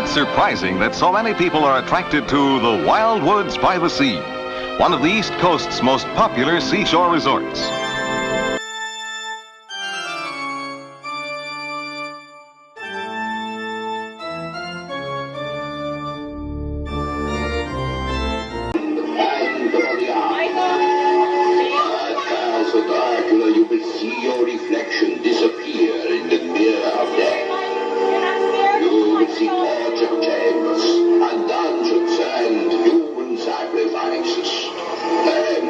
not surprising that so many people are attracted to the Wildwoods by the sea, one of the East Coast's most popular seashore resorts. Dracula, you will see your reflection disappear in the mirror of death. You will see torture chambers and dungeons and human sacrifices. Then,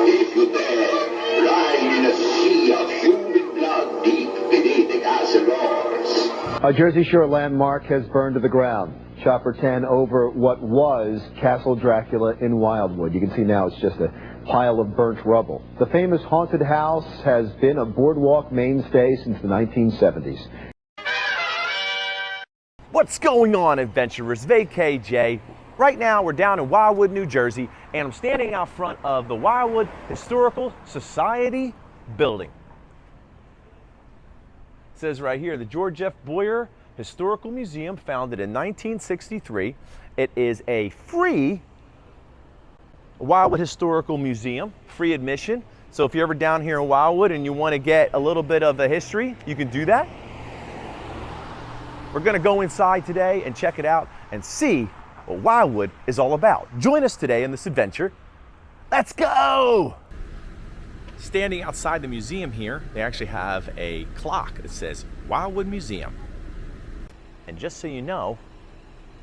if you dare, ride in a sea of human blood deep beneath the castle walls. A Jersey Shore landmark has burned to the ground. Chopper 10 over what was Castle Dracula in Wildwood. You can see now it's just a pile of burnt rubble. The famous haunted house has been a Boardwalk mainstay since the 1970s. What's going on, adventurers? VKJ. Right now we're down in Wildwood, New Jersey, and I'm standing out front of the Wildwood Historical Society building. It says right here, the George F. Boyer Historical Museum, founded in 1963. It is a free Wildwood Historical Museum, free admission. So if you're ever down here in Wildwood and you want to get a little bit of the history, you can do that. We're going to go inside today and check it out and see what Wildwood is all about. Join us today in this adventure. Let's go! Standing outside the museum here, they actually have a clock that says Wildwood Museum. And just so you know,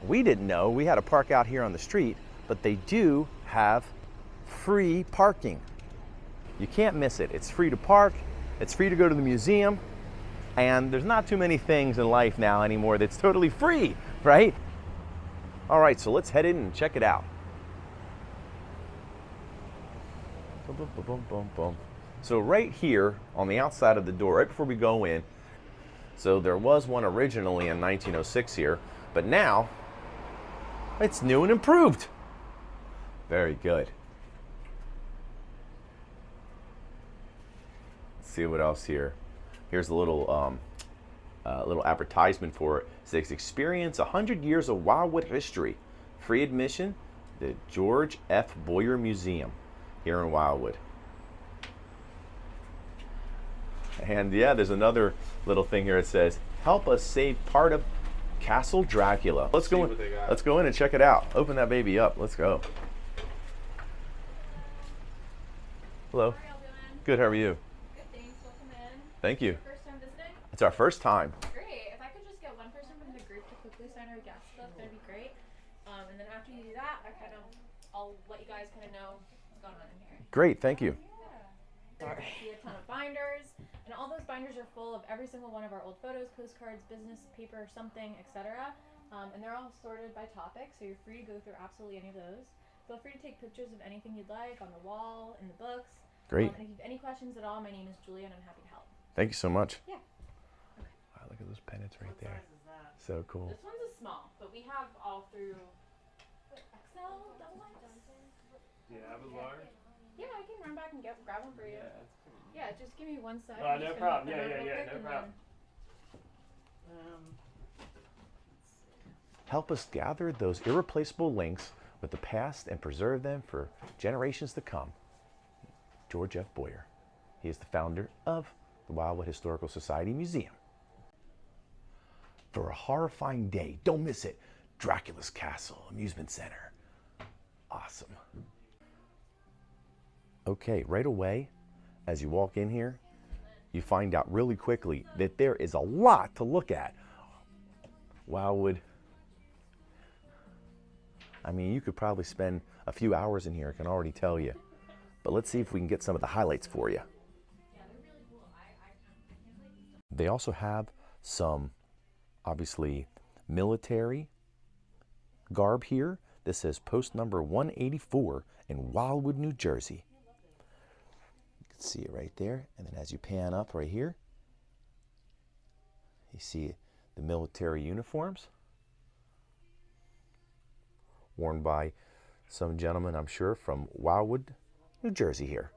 we didn't know we had to park out here on the street, but they do have free parking. You can't miss it. It's free to park, it's free to go to the museum, and there's not too many things in life now anymore that's totally free, right? All right, so let's head in and check it out. Boom, boom, boom, boom, boom. So right here on the outside of the door, right before we go in, so there was one originally in 1906 here, but now it's new and improved. Very good. Let's see what else here. Here's a little little advertisement for it. It says, experience 100 years of Wildwood history. Free admission, the George F. Boyer Museum here in Wildwood. And yeah, there's another little thing here. It says, help us save part of Castle Dracula. Let's go in and check it out. Open that baby up. Let's go. Hello. How are y'all doing? Good, how are you? Good, thanks. Welcome in. Thank you. First time visiting? It's our first time. Great. If I could just get one person from the group to quickly sign our guest list, that'd be great. And then after you do that, I'll let you guys kind of know what's going on in here. Great, thank you. Yeah. Sorry. See a ton of binders, and all those binders are full of every single one of our old photos, postcards, business paper, something, etc. And they're all sorted by topic, so you're free to go through absolutely any of those. Feel free to take pictures of anything you'd like on the wall, in the books. Great. And if you have any questions at all, my name is Julia, and I'm happy to help. Thank you so much. Yeah. Wow, look at those pennants right there. So cool. This one's a small, but we have all through XL, double X. Do you have a large? Yeah, I can run back and grab one for you. Yeah, that's pretty neat. Yeah, just give me 1 sec. Oh, I'm no just gonna problem. open it Yeah, real yeah, quick no and problem. Help us gather those irreplaceable links with the past and preserve them for generations to come. George F. Boyer. He is the founder of the Wildwood Historical Society Museum. For a horrifying day, don't miss it. Dracula's Castle Amusement Center. Awesome. Okay, right away, as you walk in here, you find out really quickly that there is a lot to look at. Wildwood. I mean, you could probably spend a few hours in here, I can already tell you. But let's see if we can get some of the highlights for you. They also have some, obviously, military garb here. This says post number 184 in Wildwood, New Jersey. You can see it right there. And then as you pan up right here, you see the military uniforms worn by some gentleman, I'm sure, from Wildwood, New Jersey here.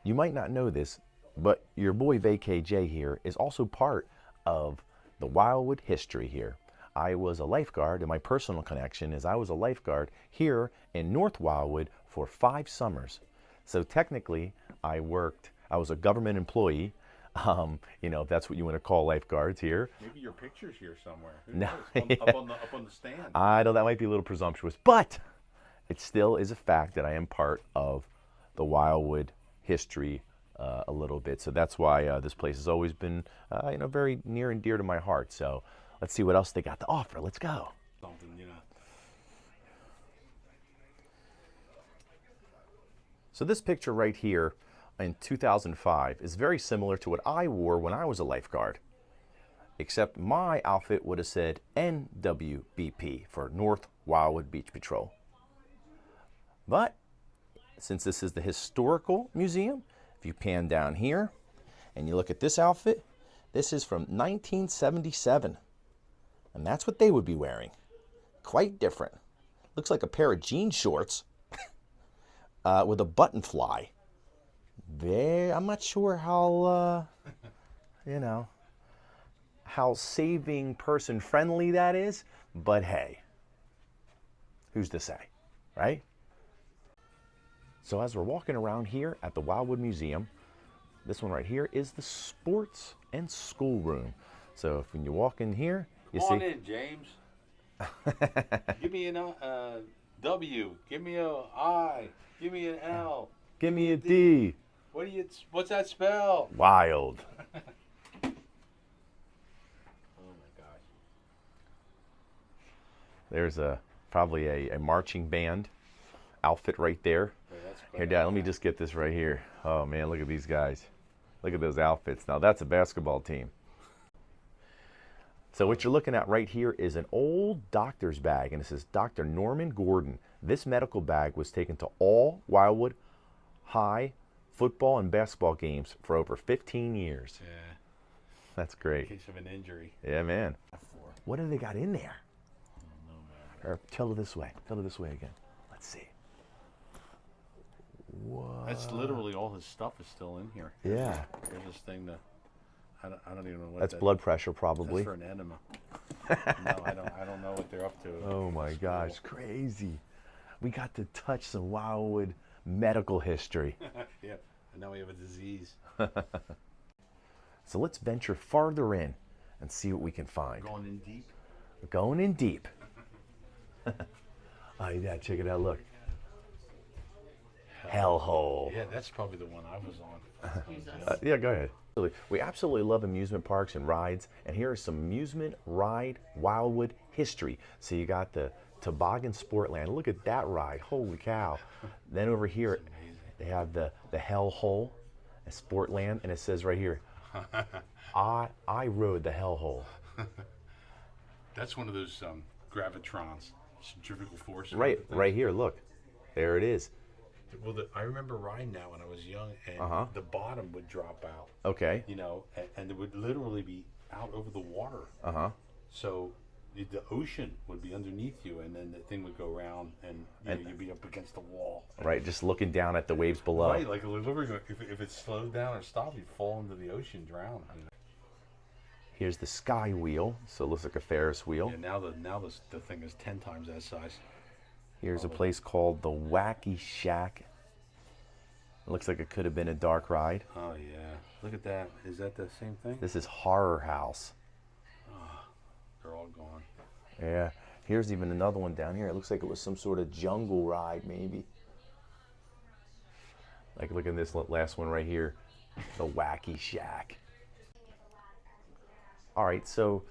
You might not know this, but your boy VKJ here is also part of the Wildwood history here. I was a lifeguard, and my personal connection is I was a lifeguard here in North Wildwood for 5 summers. So technically, I was a government employee. You know, if that's what you want to call lifeguards here. Maybe your picture's here somewhere. Who No. knows? Up on the stand. I know that might be a little presumptuous, but it still is a fact that I am part of the Wildwood history a little bit. So that's why this place has always been, you know, very near and dear to my heart. So let's see what else they got to offer. Let's go. Something, you know. So this picture right here in 2005 is very similar to what I wore when I was a lifeguard, except my outfit would have said NWBP for North Wildwood Beach Patrol. But since this is the historical museum, if you pan down here and you look at this outfit, this is from 1977, and that's what they would be wearing. Quite different. Looks like a pair of jean shorts with a button fly. I'm not sure how, you know, how saving person friendly that is, but hey, who's to say, right? So as we're walking around here at the Wildwood Museum, this one right here is the sports and schoolroom. So if when you walk in here, you see. Come on in, James. Give me an W. Give me a I. Give me an L. Give me a D. What's that spell? Wild. Oh my gosh. There's probably a marching band outfit right there. Here, Dad, let me just get this right here. Oh man, look at these guys. Look at those outfits. Now that's a basketball team. So what you're looking at right here is an old doctor's bag, and it says Dr. Norman Gordon. This medical bag was taken to all Wildwood High football and basketball games for over 15 years. Yeah. That's great. In case of an injury. Yeah, man. What do they got in there? I don't know, man. Or tell it this way. Tell it this way again. Let's see. What? That's literally all his stuff is still in here. Yeah. There's this thing that I don't even know what That's blood pressure, That's probably. for an enema. No, I don't know what they're up to. Oh my gosh, crazy. We got to touch some Wildwood medical history. Yeah, and now we have a disease. So let's venture farther in and see what we can find. Going in deep. We're going in deep. Oh yeah, check it out, look. Hellhole. Yeah, that's probably the one I was on. Yeah, go ahead. We absolutely love amusement parks and rides, and here is some amusement ride Wildwood history. So you got the Toboggan Sportland. Look at that ride. Holy cow. Then over here, they have the Hellhole, a Sportland, and it says right here, I rode the Hellhole. That's one of those gravitrons, centrifugal force. Right here, look. There it is. Well, I remember riding that when I was young, and the bottom would drop out. Okay. You know, and it would literally be out over the water. So the ocean would be underneath you, and then the thing would go around, and you'd be up against the wall. Right, just looking down at the waves below. Right, like literally, if it slowed down or stopped, you'd fall into the ocean, drown. You know? Here's the Sky Wheel, so it looks like a Ferris wheel. Yeah, now the thing is 10 times that size. Here's a place called the Wacky Shack. It looks like it could have been a dark ride. Oh yeah, look at that. Is that the same thing? This is Horror House. Oh, they're all gone. Yeah. Here's even another one down here. It looks like it was some sort of jungle ride, maybe. Like, look at this last one right here. The Wacky Shack. All right, so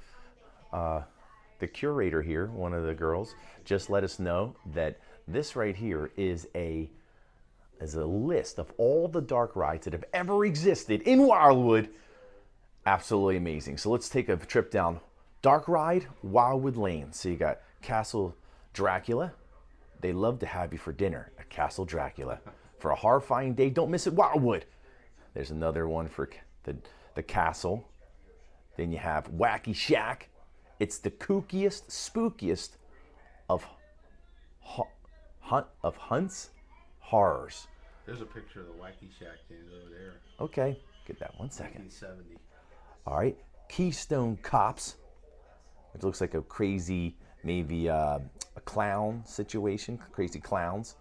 the curator here, one of the girls, just let us know that this right here is a list of all the dark rides that have ever existed in Wildwood. Absolutely amazing. So let's take a trip down Dark Ride Wildwood Lane. So you got Castle Dracula. They love to have you for dinner at Castle Dracula. For a horrifying day, don't miss it, Wildwood. There's another one for the castle. Then you have Wacky Shack. It's the kookiest, spookiest of Hunt's horrors. There's a picture of the Wacky Shack over there. Okay, get that 1 second. 1970. All right, Keystone Cops. It looks like a crazy, maybe a clown situation, crazy clowns.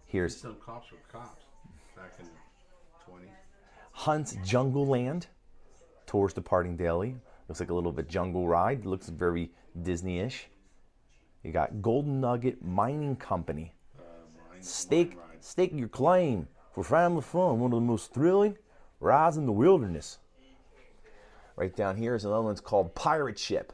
Here's Some cops were cops back in 20. Hunt's Jungle Land, Tours Departing Daily. Looks like a little bit jungle ride. Looks very Disney-ish. You got Golden Nugget Mining Company. Stake your claim for family fun. One of the most thrilling rides in the wilderness. Right down here is another one's called Pirate Ship.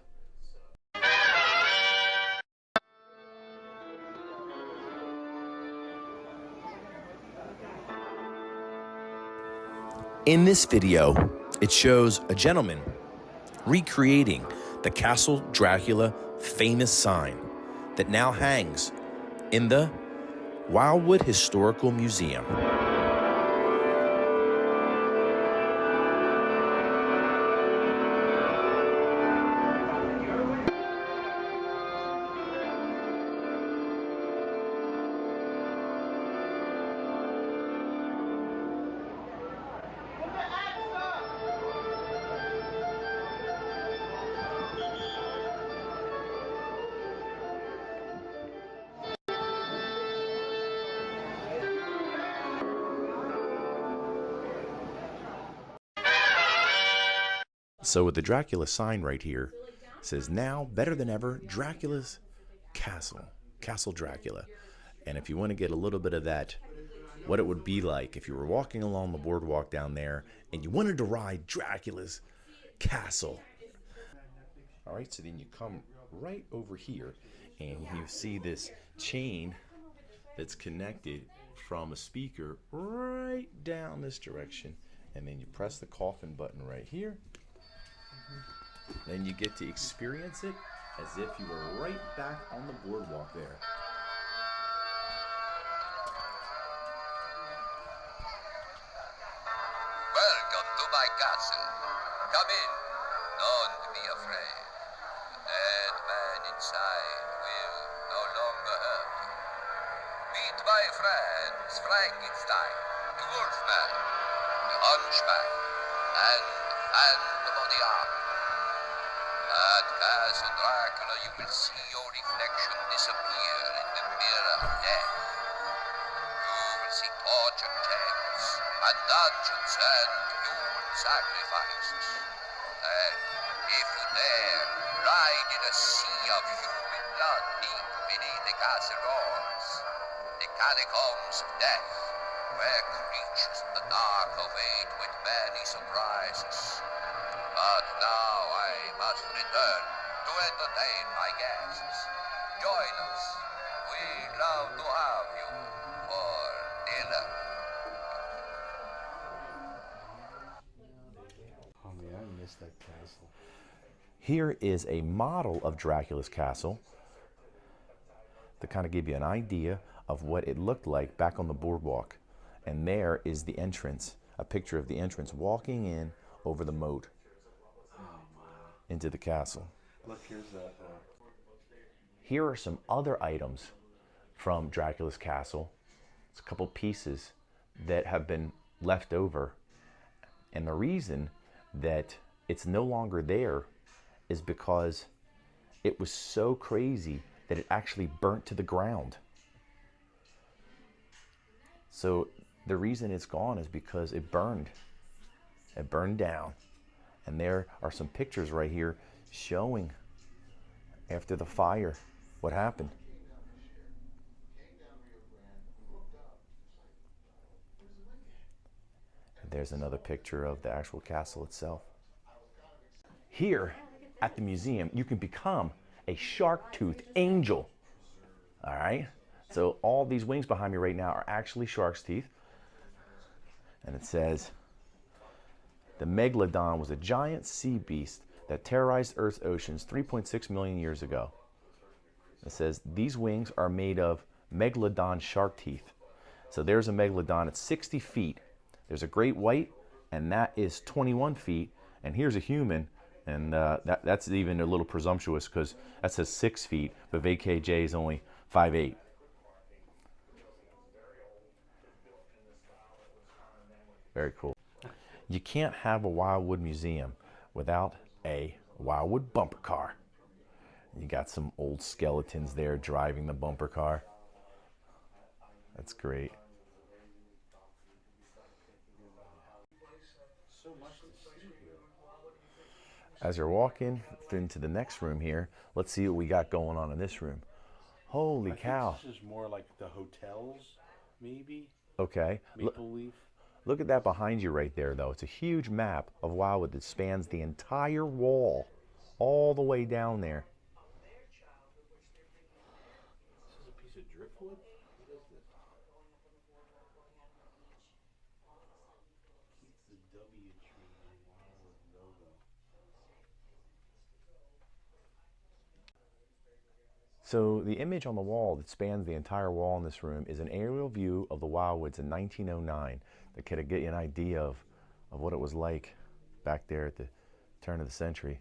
In this video, it shows a gentleman recreating the Castle Dracula famous sign that now hangs in the Wildwood Historical Museum. So with the Dracula sign right here, it says now better than ever, Dracula's Castle, Castle Dracula. And if you want to get a little bit of that, what it would be like if you were walking along the boardwalk down there and you wanted to ride Dracula's Castle. All right, so then you come right over here and you see this chain that's connected from a speaker right down this direction. And then you press the coffin button right here. Then you get to experience it as if you were right back on the boardwalk there. Welcome to my castle. Come in. Don't be afraid. The dead man inside will no longer hurt you. Meet my friends Frankenstein, the Wolfman, the Hunchback, and Phantom of the Opera. At Castle Dracula, you will see your reflection disappear in the mirror of death. You will see torture chambers and dungeons and human sacrifices. And if you dare, ride in a sea of human blood deep beneath the castle walls, the catacombs of death, where creatures of the dark await with many surprises. But now I must return to entertain my guests. Join us. We'd love to have you for dinner. Oh man, I missed that castle. Here is a model of Dracula's castle to kind of give you an idea of what it looked like back on the boardwalk. And there is the entrance, a picture of the entrance walking in over the moat into the castle. Look, here's that. Here are some other items from Dracula's castle. It's a couple pieces that have been left over. And the reason that it's no longer there is because it was so crazy that it actually burnt to the ground. So the reason it's gone is because it burned. It burned down. And there are some pictures right here showing after the fire what happened. And there's another picture of the actual castle itself. Here at the museum, you can become a shark-toothed angel. All right? So all these wings behind me right now are actually shark's teeth. And it says, the megalodon was a giant sea beast that terrorized Earth's oceans 3.6 million years ago. It says these wings are made of megalodon shark teeth. So there's a megalodon, it's 60 feet. There's a great white, and that is 21 feet. And here's a human, and that's even a little presumptuous because that says 6 feet, but VKJ is only 5'8". Very cool. You can't have a Wildwood museum without a Wildwood bumper car. You got some old skeletons there driving the bumper car. That's great. As you're walking into the next room here, let's see what we got going on in this room. Holy cow. This is more like the hotels, maybe. Okay. Maple Leaf. Look at that behind you right there, though. It's a huge map of Wildwood that spans the entire wall, all the way down there. This is a piece of driftwood? What is this? Keeps the W tree and Wildwood logo. So the image on the wall that spans the entire wall in this room is an aerial view of the Wildwoods in 1909 that could get you an idea of what it was like back there at the turn of the century.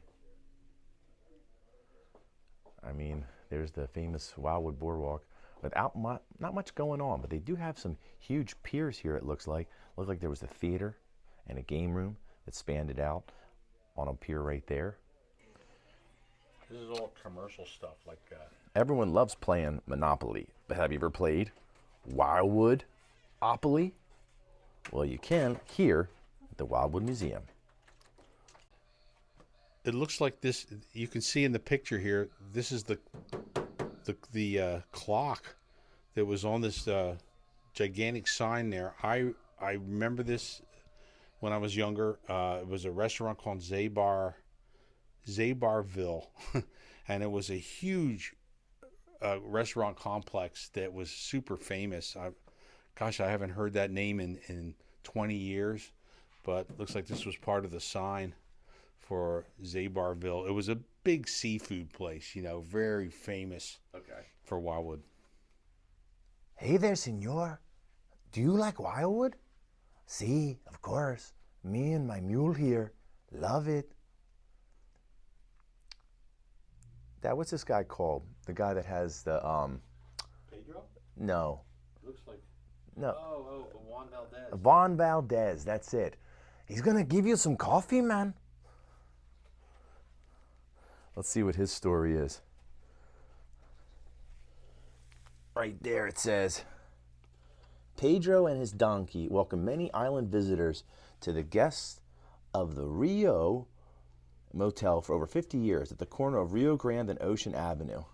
I mean, there's the famous Wildwood Boardwalk without not much going on, but they do have some huge piers here, it looks like. Looked like there was a theater and a game room that spanned it out on a pier right there. This is all commercial stuff like Everyone loves playing Monopoly, but have you ever played Wildwood Opoly? Well, you can here at the Wildwood Museum. It looks like this. You can see in the picture here. This is the clock that was on this gigantic sign there. I remember this when I was younger. It was a restaurant called Zabarville, and it was a huge restaurant complex that was super famous. Gosh, I haven't heard that name in 20 years, but looks like this was part of the sign for Zabarville. It was a big seafood place, you know, very famous for Wildwood. Hey there, senor. Do you like Wildwood? See, of course. Me and my mule here love it. Dad, what's this guy called? The guy that has the Pedro? No. Looks like No. Oh, Juan Valdez. Juan Valdez, that's it. He's gonna give you some coffee, man. Let's see what his story is. Right there it says, Pedro and his donkey welcome many island visitors to the guests of the Rio Motel for over 50 years at the corner of Rio Grande and Ocean Avenue.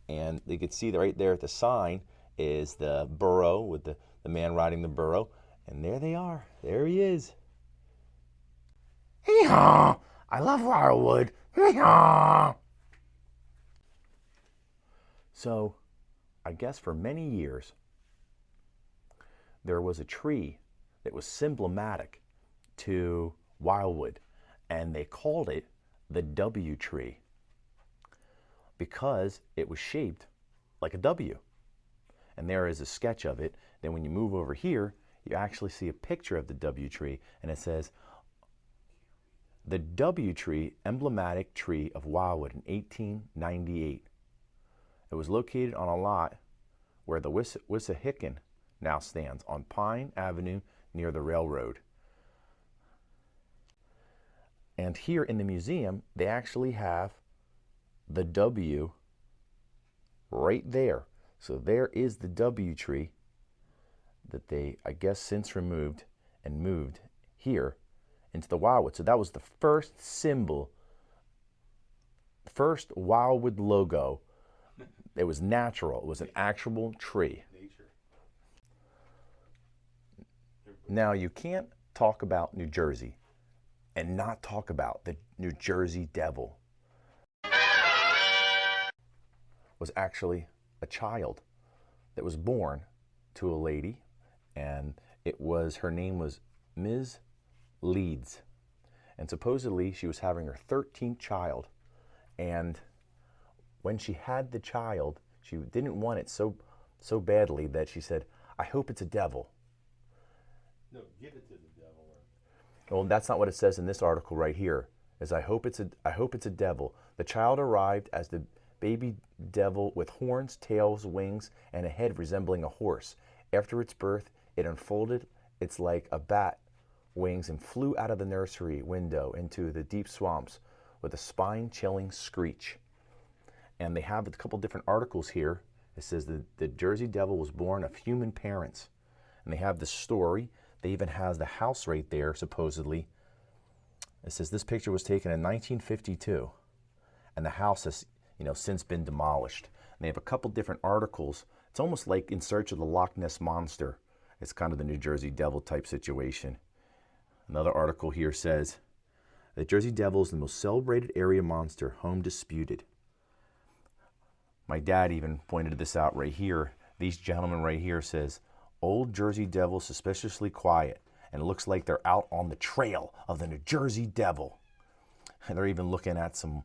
And you can see that right there at the sign is the burro with the man riding the burro. And there they are. There he is. Hee-haw! I love Wildwood. Hee-haw! So, I guess for many years, there was a tree that was symptomatic to Wildwood, and they called it the W tree because it was shaped like a W. And there is a sketch of it. Then when you move over here, you actually see a picture of the W tree, and it says, the W tree, emblematic tree of Wildwood in 1898. It was located on a lot where the Wissahickon now stands on Pine Avenue near the railroad. And here in the museum, they actually have the W right there. So there is the W tree that they, I guess, since removed and moved here into the Wildwood. So that was the first symbol, first Wildwood logo. It was natural. It was an actual tree. Nature. Now, you can't talk about New Jersey and not talk about the New Jersey Devil. Was actually a child that was born to a lady, and her name was Ms. Leeds. And supposedly she was having her 13th child, and when she had the child, she didn't want it so badly that she said, I hope it's a devil. No, give it to the devil. Well, that's not what it says in this article right here. Is I hope it's a devil. The child arrived as the baby devil with horns, tails, wings, and a head resembling a horse. After its birth, it unfolded its like a bat wings and flew out of the nursery window into the deep swamps with a spine-chilling screech. And they have a couple different articles here. It says that the Jersey Devil was born of human parents. And they have the story. They even has the house right there, supposedly. It says this picture was taken in 1952. And the house has, since been demolished. And they have a couple different articles. It's almost like In Search of the Loch Ness Monster. It's kind of the New Jersey Devil type situation. Another article here says, the Jersey Devil is the most celebrated area monster, home disputed. My dad even pointed this out right here. These gentlemen right here says, Old Jersey Devil suspiciously quiet. And it looks like they're out on the trail of the New Jersey Devil. And they're even looking at some,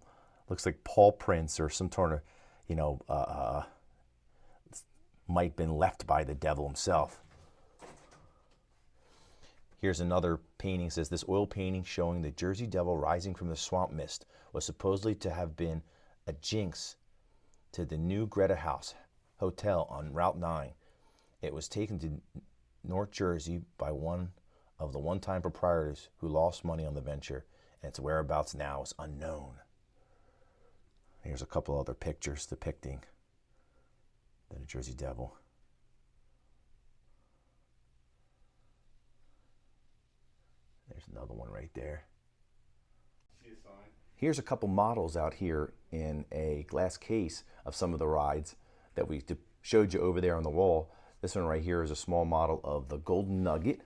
looks like paw prints or some sort of, might have been left by the devil himself. Here's another painting. It says this oil painting showing the Jersey Devil rising from the swamp mist was supposedly to have been a jinx to the new Greta House Hotel on Route 9. It was taken to North Jersey by one of the one-time proprietors who lost money on the venture, and its whereabouts now is unknown. Here's a couple other pictures depicting the New Jersey Devil. There's another one right there. See a sign? Here's a couple models out here in a glass case of some of the rides that we showed you over there on the wall. This one right here is a small model of the Golden Nugget.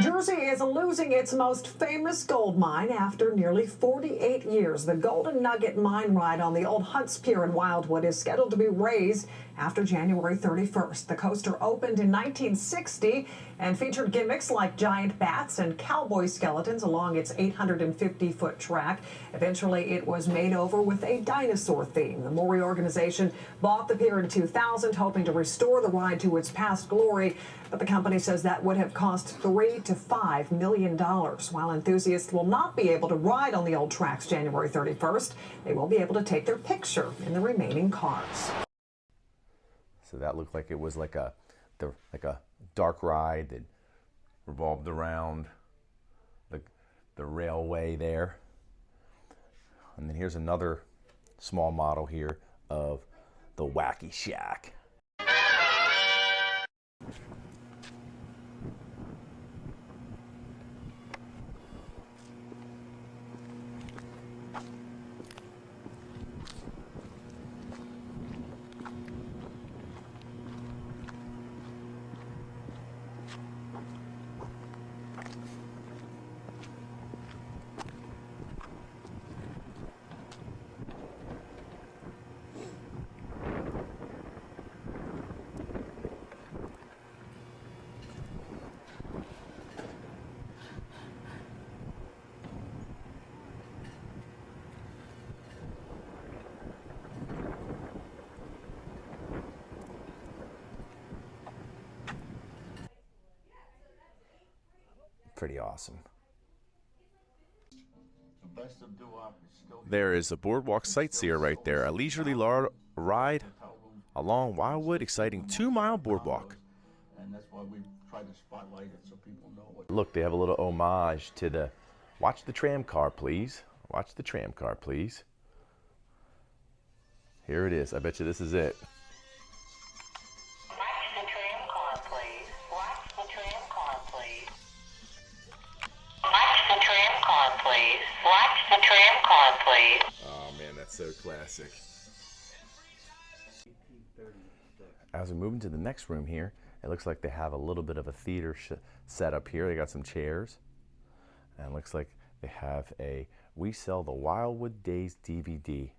Jersey is losing its most famous gold mine after nearly 48 years. The Golden Nugget mine ride on the old Hunts Pier in Wildwood is scheduled to be raised after January 31st. The coaster opened in 1960 and featured gimmicks like giant bats and cowboy skeletons along its 850-foot track. Eventually, it was made over with a dinosaur theme. The Maury organization bought the pier in 2000, hoping to restore the ride to its past glory, but the company says that would have cost $3 to $5 million. While enthusiasts will not be able to ride on the old tracks January 31st, they will be able to take their picture in the remaining cars. So that looked like it was like a dark ride that revolved around the railway there. And then here's another small model here of the Wacky Shack. Pretty awesome. There is a Boardwalk sightseer right there, a leisurely ride along Wildwood, exciting 2-mile boardwalk. And that's why we try to spotlight it so people know what. Look, they have a little homage to the, watch the tram car, please. Watch the tram car, please. Here it is. I bet you this is it. Watch the tram car, please. Watch the tram car, please. Watch the tram car, please. Watch the tram car, please. Oh man, that's so classic. As we move into the next room here, it looks like they have a little bit of a theater set up here. They got some chairs. And it looks like they have a We Sell the Wildwood Days DVD.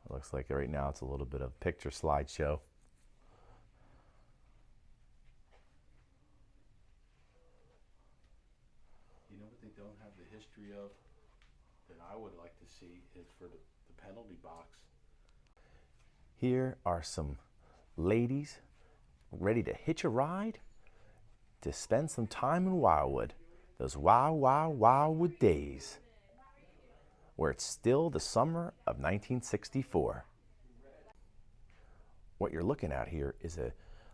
It looks like right now it's a little bit of picture slideshow. You know what they don't have the history of that I would like to see is for the penalty box. Here are some ladies ready to hitch a ride to spend some time in Wildwood. Those Wildwood days, where it's still the summer of 1964. What you're looking at here is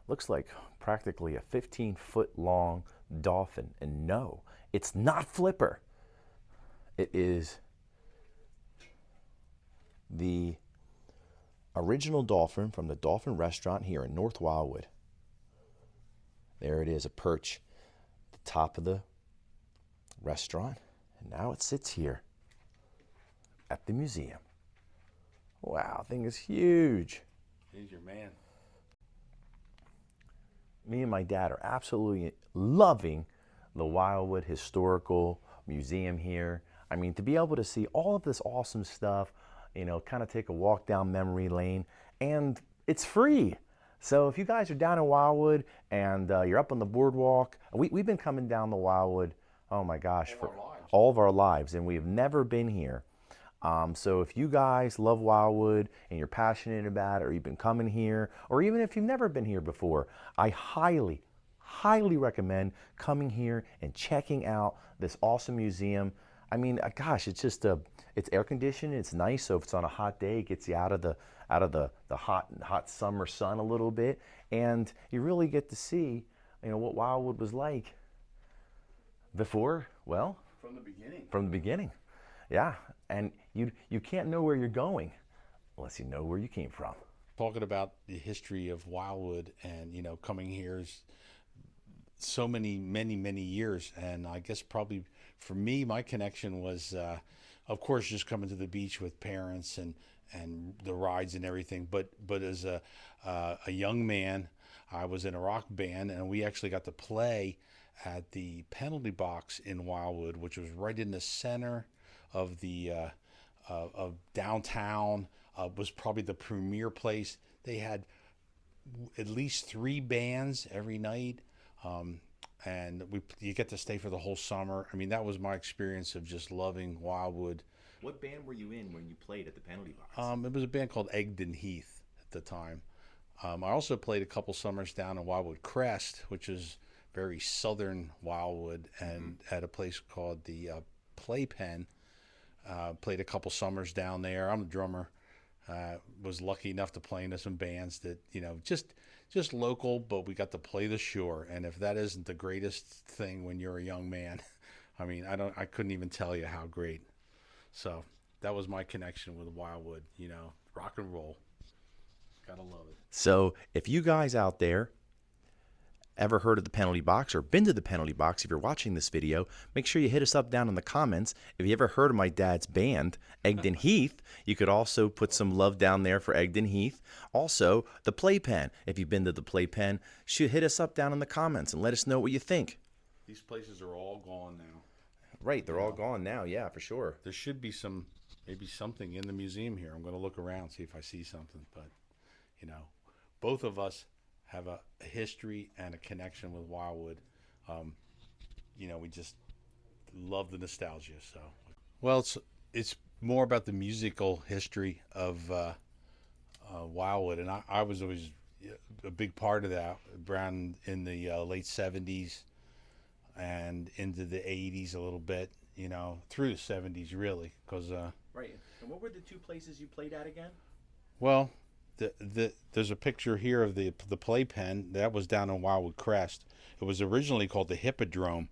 looks like practically a 15-foot long dolphin. And no, it's not Flipper. It is the original dolphin from the Dolphin Restaurant here in North Wildwood. There it is, a perch at the top of the restaurant, and now it sits here at the museum. Wow, thing is huge. He's your man. Me and my dad are absolutely loving the Wildwood Historical Museum here. I mean, to be able to see all of this awesome stuff, you know, kind of take a walk down memory lane, and it's free. So if you guys are down in Wildwood and you're up on the boardwalk, we've been coming down the Wildwood, oh my gosh, for all of our lives, and we've never been here. So if you guys love Wildwood and you're passionate about it, or you've been coming here, or even if you've never been here before, I highly, highly recommend coming here and checking out this awesome museum. I mean, gosh, it's just it's air conditioned, it's nice, so if it's on a hot day, it gets you out of the hot summer sun a little bit, and you really get to see, you know, what Wildwood was like before, well, From the beginning. From the beginning. Yeah, and you can't know where you're going unless you know where you came from. Talking about the history of Wildwood, and you know, coming here is so many years, and I guess probably for me, my connection was, of course, just coming to the beach with parents and the rides and everything. But as a young man, I was in a rock band, and we actually got to play at the penalty box in Wildwood, which was right in the center of the of downtown. Was probably the premier place. They had at least 3 bands every night, and you get to stay for the whole summer. I mean, that was my experience of just loving Wildwood. What band were you in when you played at the penalty box? It was a band called Egdon Heath at the time. I also played a couple summers down in Wildwood Crest, which is very southern Wildwood, and at a place called the Playpen. Played a couple summers down there. I'm a drummer. Was lucky enough to play into some bands that, you know, just local, but we got to play the shore. And if that isn't the greatest thing when you're a young man, I mean, I couldn't even tell you how great. So that was my connection with Wildwood, you know, rock and roll. Gotta love it. So if you guys out there ever heard of the penalty box or been to the penalty box, if you're watching this video, make sure you hit us up down in the comments. If you ever heard of my dad's band, Egdon Heath, you could also put some love down there for Egdon Heath. Also, the Playpen. If you've been to the Playpen, hit us up down in the comments and let us know what you think. These places are all gone now. Right, they're all gone now, yeah, for sure. There should be maybe something in the museum here. I'm going to look around, see if I see something. But, you know, both of us have a history and a connection with Wildwood. You know, we just love the nostalgia. So, well, it's more about the musical history of Wildwood, and I was always a big part of that around in the late 70s and into the 80s a little bit, you know, through the 70s really, because right. And what were the 2 places you played at again? Well, there's a picture here of the Playpen. That was down in Wildwood Crest. It was originally called the Hippodrome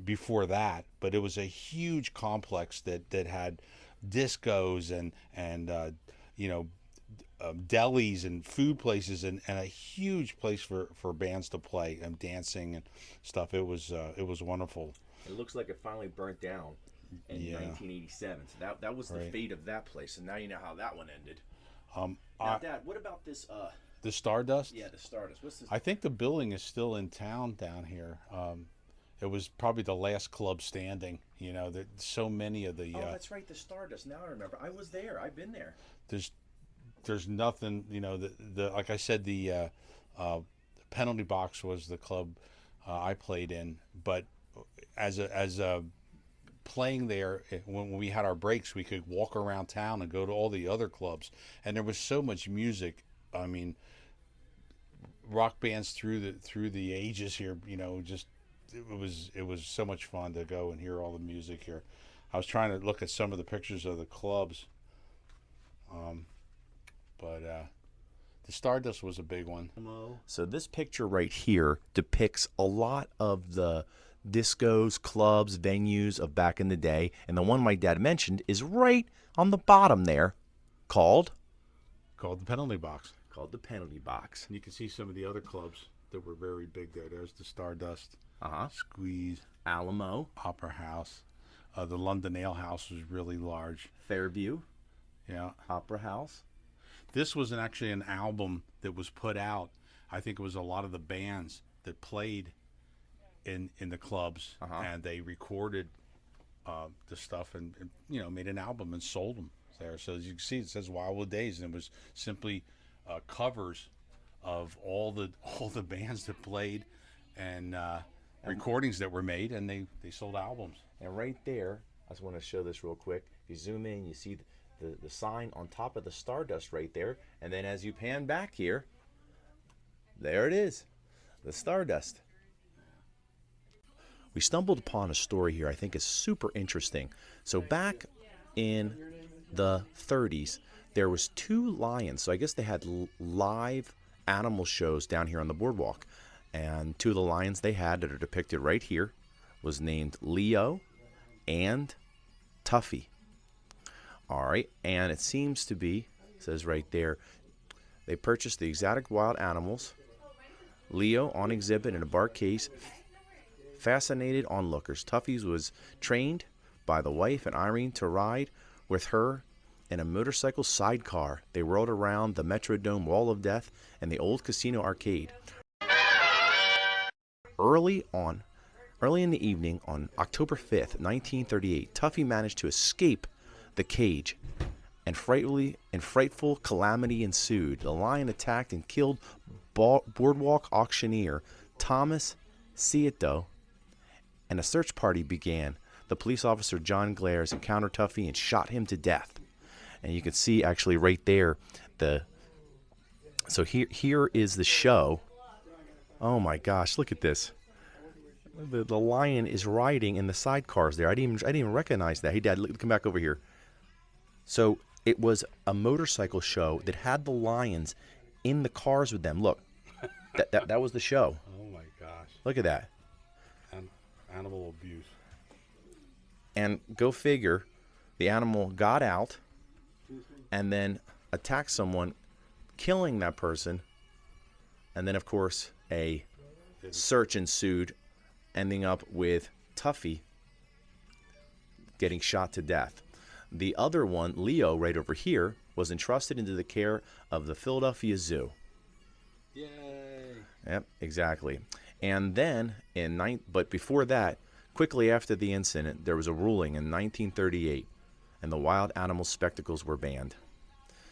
before that, but it was a huge complex that had discos and you know, delis and food places and a huge place for bands to play and dancing and stuff. It was wonderful. It looks like it finally burnt down in 1987. So that was the fate of that place, and now you know how that one ended. Now, Dad, what about this? The Stardust? Yeah, the Stardust. What's this? I think the building is still in town down here. It was probably the last club standing. You know, there's so many of the. Oh, that's right, the Stardust. Now I remember. I was there. I've been there. There's nothing. You know, the like I said, the penalty box was the club I played in. But as a playing there, when we had our breaks, we could walk around town and go to all the other clubs, and there was so much music. I mean, rock bands through the ages here. You know, just it was so much fun to go and hear all the music here. I was trying to look at some of the pictures of the clubs, but the Stardust was a big one. So this picture right here depicts a lot of the discos, clubs, venues of back in the day, and the one my dad mentioned is right on the bottom there called Called the penalty box. called the penalty box. And you can see some of the other clubs that were very big there. There's the Stardust, Uh-huh. Squeeze, Alamo, Opera House. The London Ale House was really large. Fairview, Yeah. Opera House. This was actually an album that was put out. I think it was a lot of the bands that played in the clubs, and they recorded the stuff and made an album and sold them there. So as you can see, it says Wildwood Days, and it was simply covers of all the bands that played and recordings that were made, and they sold albums. And right there, I just want to show this real quick. If you zoom in, you see the sign on top of the Stardust right there. And then as you pan back here, there it is, the Stardust. We stumbled upon a story here I think is super interesting. So back in the 30s, there was 2 lions. So I guess they had live animal shows down here on the boardwalk. And 2 of the lions they had that are depicted right here was named Leo and Tuffy. All right, and it seems to be, it says right there, they purchased the exotic wild animals. Leo on exhibit in a bark case, fascinated onlookers. Tuffy's was trained by the wife and Irene to ride with her in a motorcycle sidecar. They rolled around the Metrodome Wall of Death and the old casino arcade. Early in the evening on October 5th, 1938, Tuffy managed to escape the cage, and frightful calamity ensued. The lion attacked and killed boardwalk auctioneer Thomas Cieto, and a search party began. The police officer John Glares encountered Tuffy and shot him to death. And you can see actually right there so here is the show. Oh my gosh, look at this. The lion is riding in the sidecars there. I didn't even recognize that. Hey, Dad, come back over here. So it was a motorcycle show that had the lions in the cars with them. Look, that was the show. Oh my gosh! Look at that. Animal abuse. And go figure, the animal got out and then attacked someone, killing that person, and then of course a search ensued, ending up with Tuffy getting shot to death. The other one, Leo, right over here, was entrusted into the care of the Philadelphia Zoo. Yay! Yep, exactly. And then, but before that, quickly after the incident, there was a ruling in 1938, and the wild animal spectacles were banned.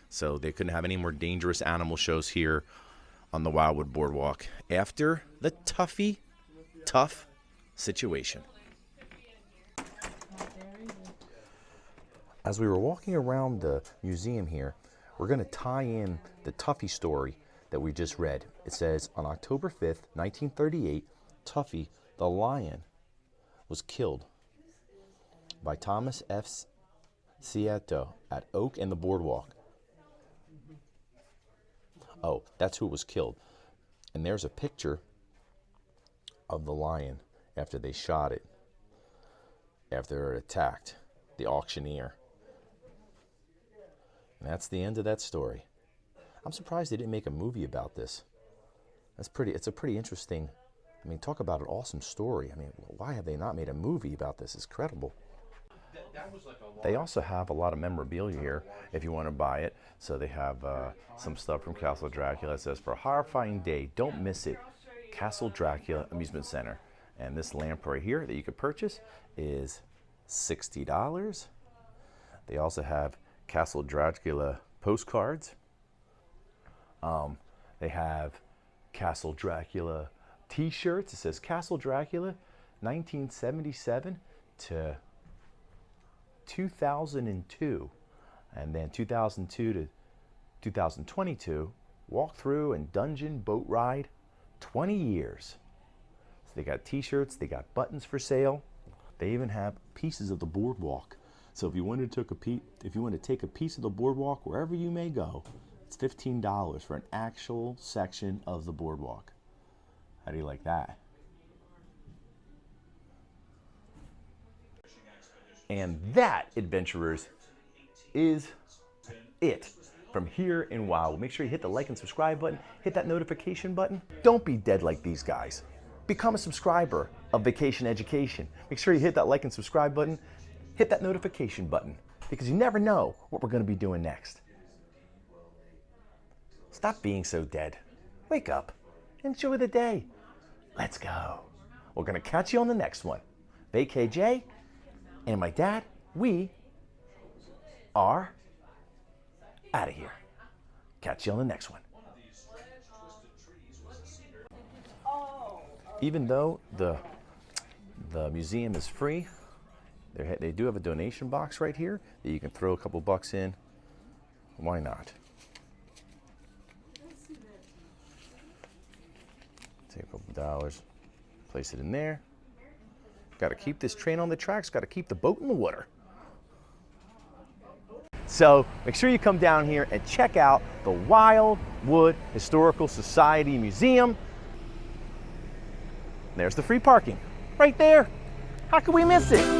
So they couldn't have any more dangerous animal shows here on the Wildwood Boardwalk after the tough situation. As we were walking around the museum here, we're going to tie in the Tuffy story that we just read. It says, on October 5th, 1938, Tuffy, the lion, was killed by Thomas F. Cieto at Oak and the Boardwalk. Oh, that's who was killed. And there's a picture of the lion after they shot it, after it attacked the auctioneer. And that's the end of that story. I'm surprised they didn't make a movie about this. It's a pretty interesting, talk about an awesome story. Why have they not made a movie about this? It's incredible. They also have a lot of memorabilia here if you want to buy it. So they have some stuff from Castle Dracula. It says, for a horrifying day, don't miss it. Castle Dracula Amusement Center. And this lamp right here that you could purchase is $60. They also have Castle Dracula postcards. They have Castle Dracula t-shirts. It says Castle Dracula 1977 to 2002, and then 2002 to 2022, walkthrough and dungeon boat ride, 20 years. So they got t-shirts, they got buttons for sale. They even have pieces of the boardwalk. So if you want to take a piece of the boardwalk wherever you may go, it's $15 for an actual section of the boardwalk. How do you like that? And that, adventurers, is it from here in Wildwood. Make sure you hit the like and subscribe button, hit that notification button. Don't be dead like these guys. Become a subscriber of Vacation Education. Make sure you hit that like and subscribe button, hit that notification button, because you never know what we're going to be doing next. Stop being so dead. Wake up. Enjoy the day. Let's go. We're going to catch you on the next one. VKJ and my dad, we are out of here. Catch you on the next one. Even though the museum is free, they do have a donation box right here that you can throw a couple bucks in. Why not? Take a couple dollars, place it in there. Got to keep this train on the tracks, got to keep the boat in the water. So make sure you come down here and check out the Wildwood Historical Society Museum. There's the free parking right there. How could we miss it?